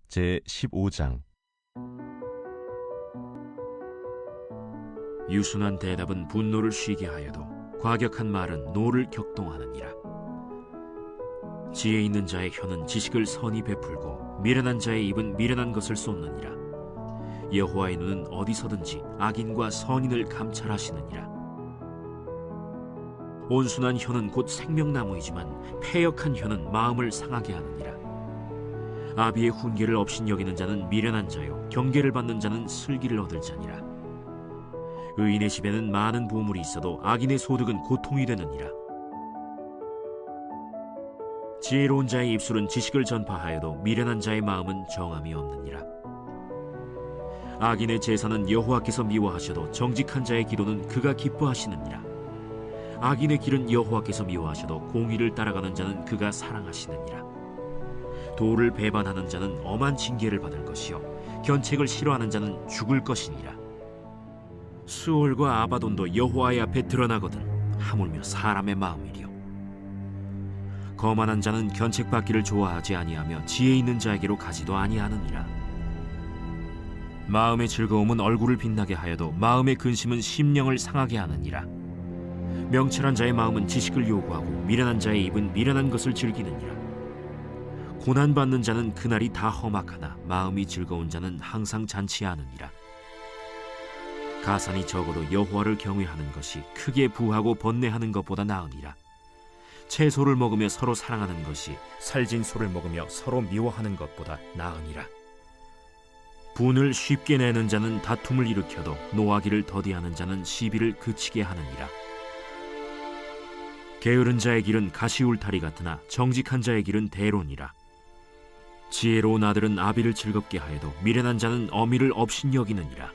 제15장. 유순한 대답은 분노를 쉬게 하여도 과격한 말은 노를 격동하느니라. 지혜 있는 자의 혀는 지식을 선히 베풀고 미련한 자의 입은 미련한 것을 쏟느니라. 여호와의 눈은 어디서든지 악인과 선인을 감찰하시느니라. 온순한 혀는 곧 생명나무이지만 패역한 혀는 마음을 상하게 하느니라. 아비의 훈계를 업신여기는 자는 미련한 자요 경계를 받는 자는 슬기를 얻을 자니라. 의인의 집에는 많은 보물이 있어도 악인의 소득은 고통이 되느니라. 지혜로운 자의 입술은 지식을 전파하여도 미련한 자의 마음은 정함이 없느니라. 악인의 제사는 여호와께서 미워하셔도 정직한 자의 기도는 그가 기뻐하시느니라. 악인의 길은 여호와께서 미워하셔도 공의를 따라가는 자는 그가 사랑하시느니라. 도를 배반하는 자는 엄한 징계를 받을 것이요 견책을 싫어하는 자는 죽을 것이니라. 수올과 아바돈도 여호와의 앞에 드러나거든 하물며 사람의 마음이리요. 거만한 자는 견책받기를 좋아하지 아니하며 지혜 있는 자에게로 가지도 아니하느니라. 마음의 즐거움은 얼굴을 빛나게 하여도 마음의 근심은 심령을 상하게 하느니라. 명철한 자의 마음은 지식을 요구하고 미련한 자의 입은 미련한 것을 즐기느니라. 고난받는 자는 그날이 다 험악하나 마음이 즐거운 자는 항상 잔치하느니라. 가산이 적어도 여호와를 경외하는 것이 크게 부하고 번뇌하는 것보다 나으니라. 채소를 먹으며 서로 사랑하는 것이 살진 소를 먹으며 서로 미워하는 것보다 나으니라. 분을 쉽게 내는 자는 다툼을 일으켜도 노하기를 더디하는 자는 시비를 그치게 하느니라. 게으른 자의 길은 가시울타리 같으나 정직한 자의 길은 대론이라. 지혜로운 아들은 아비를 즐겁게 하여도 미련한 자는 어미를 업신여기느니라.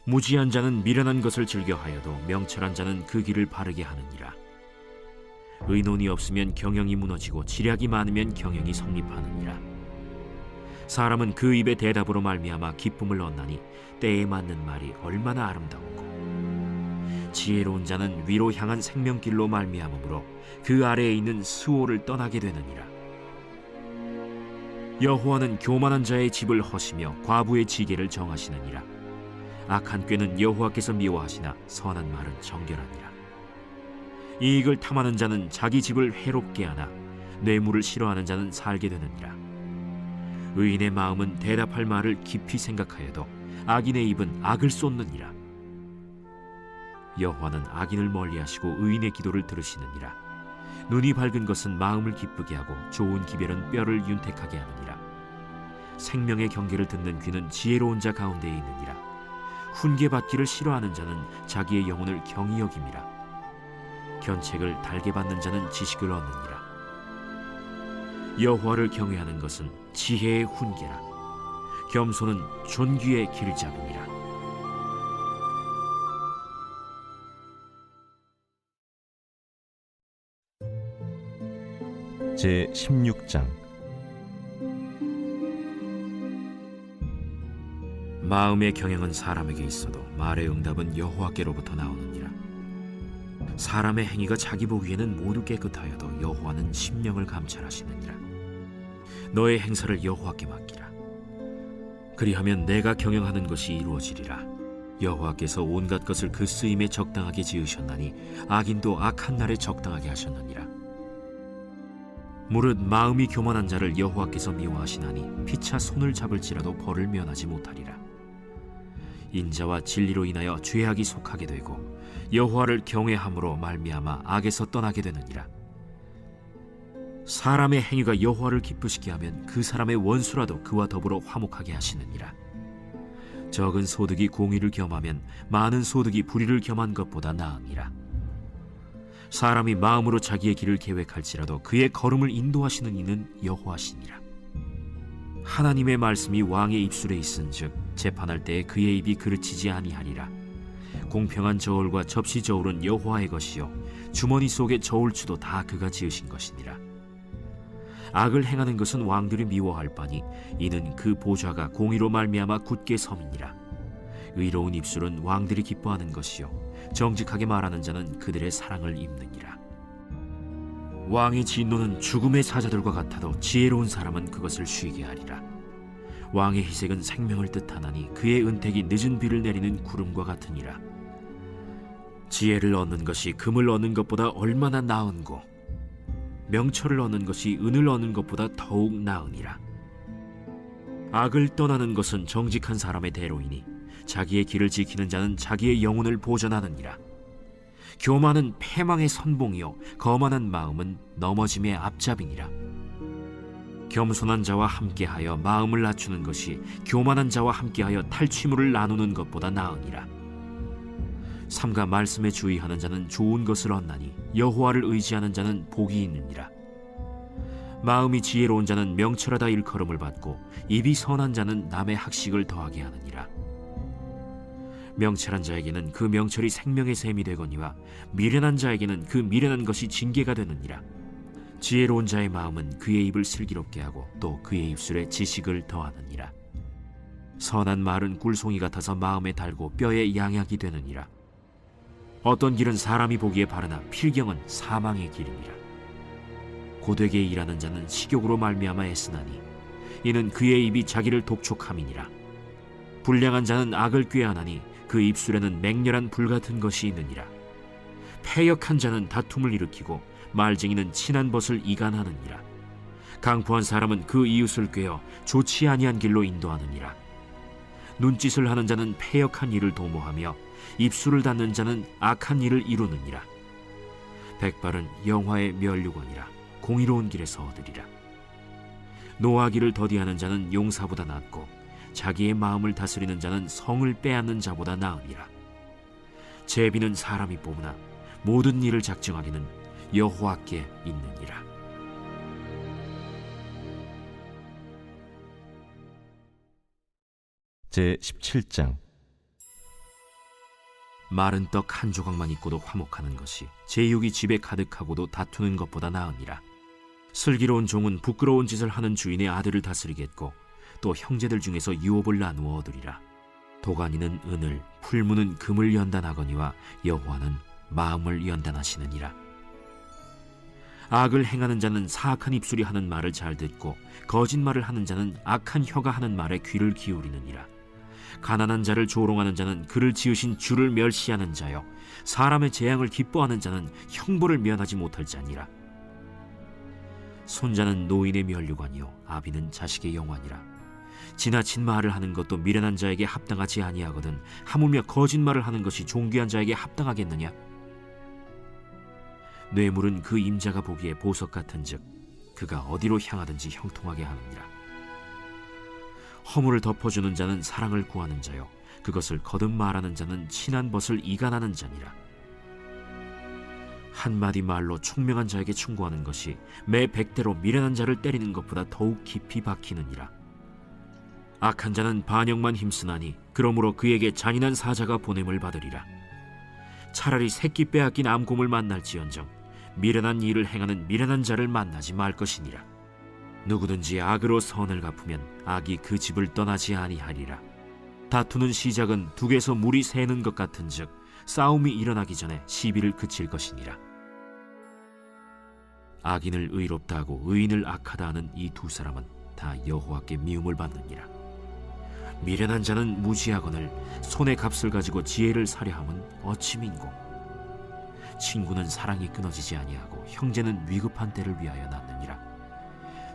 무지한 자는 미련한 것을 즐겨하여도 명철한 자는 그 길을 바르게 하느니라. 의논이 없으면 경영이 무너지고 지략이 많으면 경영이 성립하느니라. 사람은 그 입의 대답으로 말미암아 기쁨을 얻나니 때에 맞는 말이 얼마나 아름다웠고, 지혜로운 자는 위로 향한 생명길로 말미암으므로 그 아래에 있는 수호를 떠나게 되느니라. 여호와는 교만한 자의 집을 허시며 과부의 지계를 정하시느니라. 악한 꾀는 여호와께서 미워하시나 선한 말은 정결하니라. 이익을 탐하는 자는 자기 집을 해롭게 하나 뇌물을 싫어하는 자는 살게 되느니라. 의인의 마음은 대답할 말을 깊이 생각하여도 악인의 입은 악을 쏟느니라. 여호와는 악인을 멀리하시고 의인의 기도를 들으시느니라. 눈이 밝은 것은 마음을 기쁘게 하고 좋은 기별은 뼈를 윤택하게 하느니라. 생명의 경계를 듣는 귀는 지혜로운 자 가운데에 있느니라. 훈계받기를 싫어하는 자는 자기의 영혼을 경히 여김이라. 견책을 달게 받는 자는 지식을 얻느니라. 여호와를 경외하는 것은 지혜의 훈계라. 겸손은 존귀의 길잡이니라. 제16장. 마음의 경영은 사람에게 있어도 말의 응답은 여호와께로부터 나오느니라. 사람의 행위가 자기 보기에는 모두 깨끗하여도 여호와는 심령을 감찰하시느니라. 너의 행사를 여호와께 맡기라. 그리하면 내가 경영하는 것이 이루어지리라. 여호와께서 온갖 것을 그 쓰임에 적당하게 지으셨나니 악인도 악한 날에 적당하게 하셨느니라. 무릇 마음이 교만한 자를 여호와께서 미워하시나니 피차 손을 잡을지라도 벌을 면하지 못하리라. 인자와 진리로 인하여 죄악이 속하게 되고 여호와를 경외함으로 말미암아 악에서 떠나게 되느니라. 사람의 행위가 여호와를 기쁘시게 하면 그 사람의 원수라도 그와 더불어 화목하게 하시느니라. 적은 소득이 공의를 겸하면 많은 소득이 불의를 겸한 것보다 나으니라. 사람이 마음으로 자기의 길을 계획할지라도 그의 걸음을 인도하시는 이는 여호와시니라. 하나님의 말씀이 왕의 입술에 있은즉 재판할 때에 그의 입이 그르치지 아니하리라. 공평한 저울과 접시 저울은 여호와의 것이요 주머니 속의 저울추도 다 그가 지으신 것이니라. 악을 행하는 것은 왕들이 미워할 바니 이는 그 보좌가 공의로 말미암아 굳게 섬이니라. 의로운 입술은 왕들이 기뻐하는 것이요 정직하게 말하는 자는 그들의 사랑을 입느니라. 왕의 진노는 죽음의 사자들과 같아도 지혜로운 사람은 그것을 쉬게 하리라. 왕의 희색은 생명을 뜻하나니 그의 은택이 늦은 비를 내리는 구름과 같으니라. 지혜를 얻는 것이 금을 얻는 것보다 얼마나 나은고, 명철을 얻는 것이 은을 얻는 것보다 더욱 나으니라. 악을 떠나는 것은 정직한 사람의 대로이니 자기의 길을 지키는 자는 자기의 영혼을 보전하느니라. 교만은 패망의 선봉이요 거만한 마음은 넘어짐의 앞잡이니라. 겸손한 자와 함께하여 마음을 낮추는 것이 교만한 자와 함께하여 탈취물을 나누는 것보다 나으니라. 삼가 말씀에 주의하는 자는 좋은 것을 얻나니 여호와를 의지하는 자는 복이 있느니라. 마음이 지혜로운 자는 명철하다 일컬음을 받고 입이 선한 자는 남의 학식을 더하게 하느니라. 명철한 자에게는 그 명철이 생명의 샘이 되거니와 미련한 자에게는 그 미련한 것이 징계가 되느니라. 지혜로운 자의 마음은 그의 입을 슬기롭게 하고 또 그의 입술에 지식을 더하느니라. 선한 말은 꿀송이 같아서 마음에 달고 뼈에 양약이 되느니라. 어떤 길은 사람이 보기에 바르나 필경은 사망의 길이니라. 고되게 일하는 자는 식욕으로 말미암아 애쓰나니 이는 그의 입이 자기를 독촉함이니라. 불량한 자는 악을 꾀하나니 그 입술에는 맹렬한 불같은 것이 있느니라. 패역한 자는 다툼을 일으키고 말쟁이는 친한 벗을 이간하느니라. 강포한 사람은 그 이웃을 꾀어 좋지 아니한 길로 인도하느니라. 눈짓을 하는 자는 패역한 일을 도모하며 입술을 닫는 자는 악한 일을 이루느니라. 백발은 영화의 면류관이라 공의로운 길에서 얻으리라. 노하기를 더디하는 자는 용사보다 낫고 자기의 마음을 다스리는 자는 성을 빼앗는 자보다 나으니라. 제비는 사람이 뽑으나 모든 일을 작정하기는 여호와께 있느니라. 제17장. 마른 떡 한 조각만 있고도 화목하는 것이 제육이 집에 가득하고도 다투는 것보다 나으니라. 슬기로운 종은 부끄러운 짓을 하는 주인의 아들을 다스리겠고 또 형제들 중에서 유업을 나누어 얻으리라. 도가니는 은을, 풀무는 금을 연단하거니와 여호와는 마음을 연단하시느니라. 악을 행하는 자는 사악한 입술이 하는 말을 잘 듣고 거짓말을 하는 자는 악한 혀가 하는 말에 귀를 기울이느니라. 가난한 자를 조롱하는 자는 그를 지으신 주를 멸시하는 자요 사람의 재앙을 기뻐하는 자는 형벌을 면하지 못할 자니라. 손자는 노인의 면류관이요 아비는 자식의 영환이라. 지나친 말을 하는 것도 미련한 자에게 합당하지 아니하거든 하물며 거짓말을 하는 것이 존귀한 자에게 합당하겠느냐. 뇌물은 그 임자가 보기에 보석 같은즉 그가 어디로 향하든지 형통하게 하느니라. 허물을 덮어주는 자는 사랑을 구하는 자요 그것을 거듭 말하는 자는 친한 벗을 이간하는 자니라. 한마디 말로 총명한 자에게 충고하는 것이 매 100대로 미련한 자를 때리는 것보다 더욱 깊이 박히느니라. 악한 자는 반역만 힘쓰나니 그러므로 그에게 잔인한 사자가 보냄을 받으리라. 차라리 새끼 빼앗긴 암곰을 만날지언정 미련한 일을 행하는 미련한 자를 만나지 말 것이니라. 누구든지 악으로 선을 갚으면 악이 그 집을 떠나지 아니하리라. 다투는 시작은 둑에서 물이 새는 것 같은즉 싸움이 일어나기 전에 시비를 그칠 것이니라. 악인을 의롭다 하고 의인을 악하다 하는 이 두 사람은 다 여호와께 미움을 받느니라. 미련한 자는 무지하거늘 손의 값을 가지고 지혜를 사려함은 어찌 민고. 친구는 사랑이 끊어지지 아니하고 형제는 위급한 때를 위하여 낳느니라.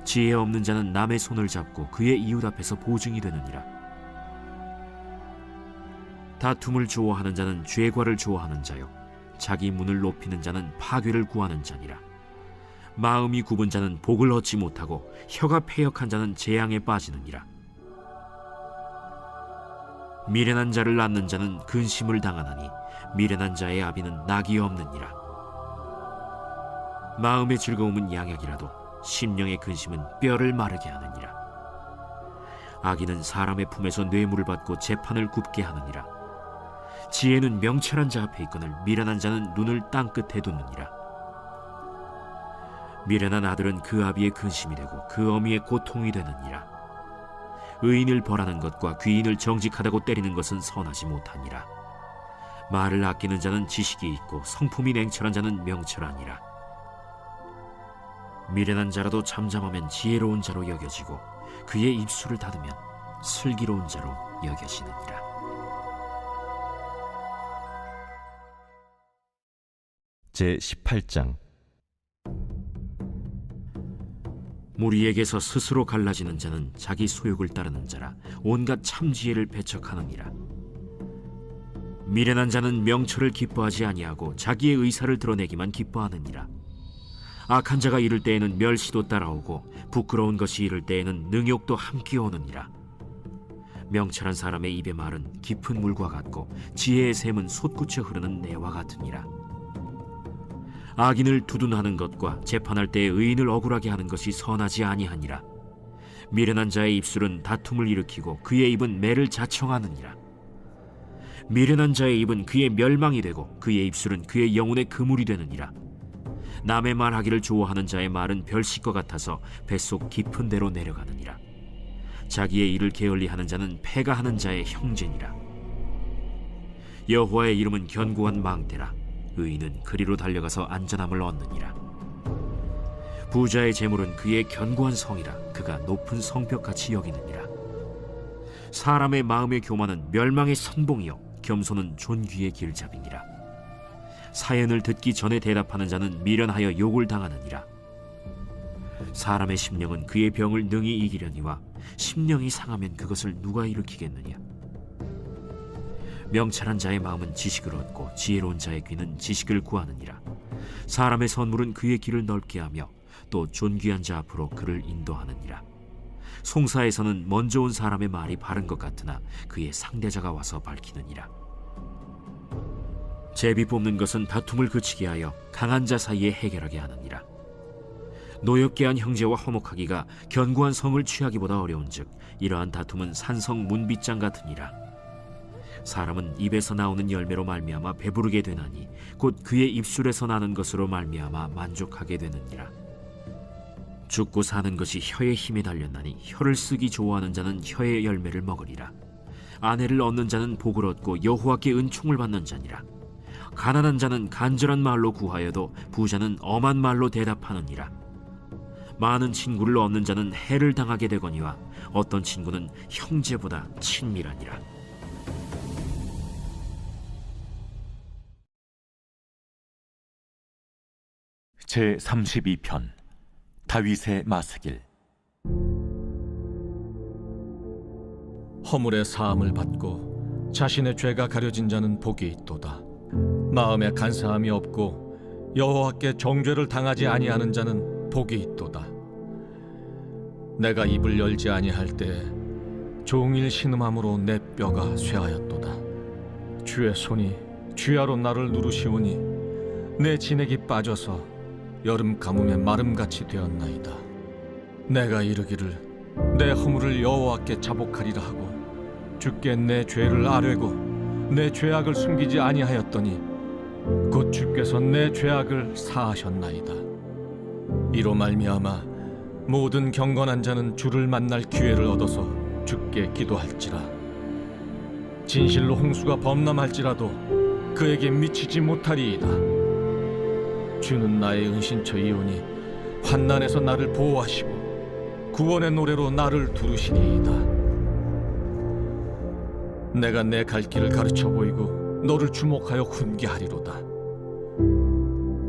지혜 없는 자는 남의 손을 잡고 그의 이웃 앞에서 보증이 되느니라. 다툼을 좋아하는 자는 죄과를 좋아하는 자요 자기 문을 높이는 자는 파괴를 구하는 자니라. 마음이 굽은 자는 복을 얻지 못하고 혀가 패역한 자는 재앙에 빠지느니라. 미련한 자를 낳는 자는 근심을 당하나니 미련한 자의 아비는 낙이 없느니라. 마음의 즐거움은 양약이라도 심령의 근심은 뼈를 마르게 하느니라. 악인은 사람의 품에서 뇌물을 받고 재판을 굽게 하느니라. 지혜는 명철한 자 앞에 있거늘 미련한 자는 눈을 땅 끝에 두느니라. 미련한 아들은 그 아비의 근심이 되고 그 어미의 고통이 되느니라. 의인을 벌하는 것과 귀인을 정직하다고 때리는 것은 선하지 못하니라. 말을 아끼는 자는 지식이 있고 성품이 냉철한 자는 명철하니라. 미련한 자라도 잠잠하면 지혜로운 자로 여겨지고 그의 입술을 닫으면 슬기로운 자로 여겨지느니라. 제18장. 무리에게서 스스로 갈라지는 자는 자기 소욕을 따르는 자라 온갖 참지혜를 배척하느니라. 미련한 자는 명철을 기뻐하지 아니하고 자기의 의사를 드러내기만 기뻐하느니라. 악한 자가 이를 때에는 멸시도 따라오고 부끄러운 것이 이를 때에는 능욕도 함께 오느니라. 명철한 사람의 입의 말은 깊은 물과 같고 지혜의 샘은 솟구쳐 흐르는 내와 같으니라. 악인을 두둔하는 것과 재판할 때에 의인을 억울하게 하는 것이 선하지 아니하니라. 미련한 자의 입술은 다툼을 일으키고 그의 입은 매를 자청하느니라. 미련한 자의 입은 그의 멸망이 되고 그의 입술은 그의 영혼의 그물이 되느니라. 남의 말하기를 좋아하는 자의 말은 별식과 같아서 뱃속 깊은 데로 내려가느니라. 자기의 일을 게을리하는 자는 패가 하는 자의 형제니라. 여호와의 이름은 견고한 망대라. 의인은 그리로 달려가서 안전함을 얻느니라. 부자의 재물은 그의 견고한 성이라. 그가 높은 성벽같이 여기느니라. 사람의 마음의 교만은 멸망의 선봉이요 겸손은 존귀의 길잡이니라. 사연을 듣기 전에 대답하는 자는 미련하여 욕을 당하느니라. 사람의 심령은 그의 병을 능히 이기려니와 심령이 상하면 그것을 누가 일으키겠느냐. 명철한 자의 마음은 지식을 얻고 지혜로운 자의 귀는 지식을 구하느니라. 사람의 선물은 그의 길을 넓게 하며 또 존귀한 자 앞으로 그를 인도하느니라. 송사에서는 먼저 온 사람의 말이 바른 것 같으나 그의 상대자가 와서 밝히느니라. 제비 뽑는 것은 다툼을 그치게 하여 강한 자 사이에 해결하게 하느니라. 노엽게 한 형제와 화목하기가 견고한 성을 취하기보다 어려운즉 이러한 다툼은 산성 문빗장 같으니라. 사람은 입에서 나오는 열매로 말미암아 배부르게 되나니 곧 그의 입술에서 나는 것으로 말미암아 만족하게 되느니라. 죽고 사는 것이 혀의 힘에 달렸나니 혀를 쓰기 좋아하는 자는 혀의 열매를 먹으리라. 아내를 얻는 자는 복을 얻고 여호와께 은총을 받는 자니라. 가난한 자는 간절한 말로 구하여도 부자는 엄한 말로 대답하느니라. 많은 친구를 얻는 자는 해를 당하게 되거니와 어떤 친구는 형제보다 친밀하니라. 제32편. 다윗의 마스길. 허물의 사함을 받고 자신의 죄가 가려진 자는 복이 있도다. 마음에 간사함이 없고 여호와께 정죄를 당하지 아니하는 자는 복이 있도다. 내가 입을 열지 아니할 때에 종일 신음함으로 내 뼈가 쇠하였도다. 주의 손이 쥐하로 나를 누르시오니 내 진액이 빠져서 여름 가뭄에 마름같이 되었나이다. 내가 이르기를 내 허물을 여호와께 자복하리라 하고 주께 내 죄를 아뢰고 내 죄악을 숨기지 아니하였더니 곧 주께서 내 죄악을 사하셨나이다. 이로 말미암아 모든 경건한 자는 주를 만날 기회를 얻어서 주께 기도할지라. 진실로 홍수가 범람할지라도 그에게 미치지 못하리이다. 주는 나의 은신처이오니 환난에서 나를 보호하시고 구원의 노래로 나를 두르시리이다. 내가 내 갈 길을 가르쳐 보이고 너를 주목하여 훈계하리로다.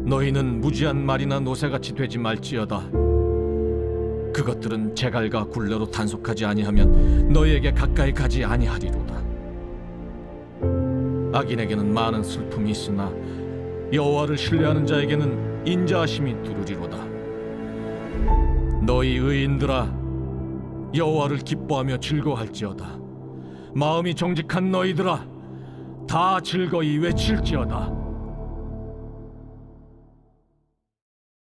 너희는 무지한 말이나 노새같이 되지 말지어다. 그것들은 제갈과 굴레로 단속하지 아니하면 너희에게 가까이 가지 아니하리로다. 악인에게는 많은 슬픔이 있으나 여호와를 신뢰하는 자에게는 인자하심이 두루리로다. 너희 의인들아, 여호와를 기뻐하며 즐거워할지어다. 마음이 정직한 너희들아, 다 즐거이 외칠지어다.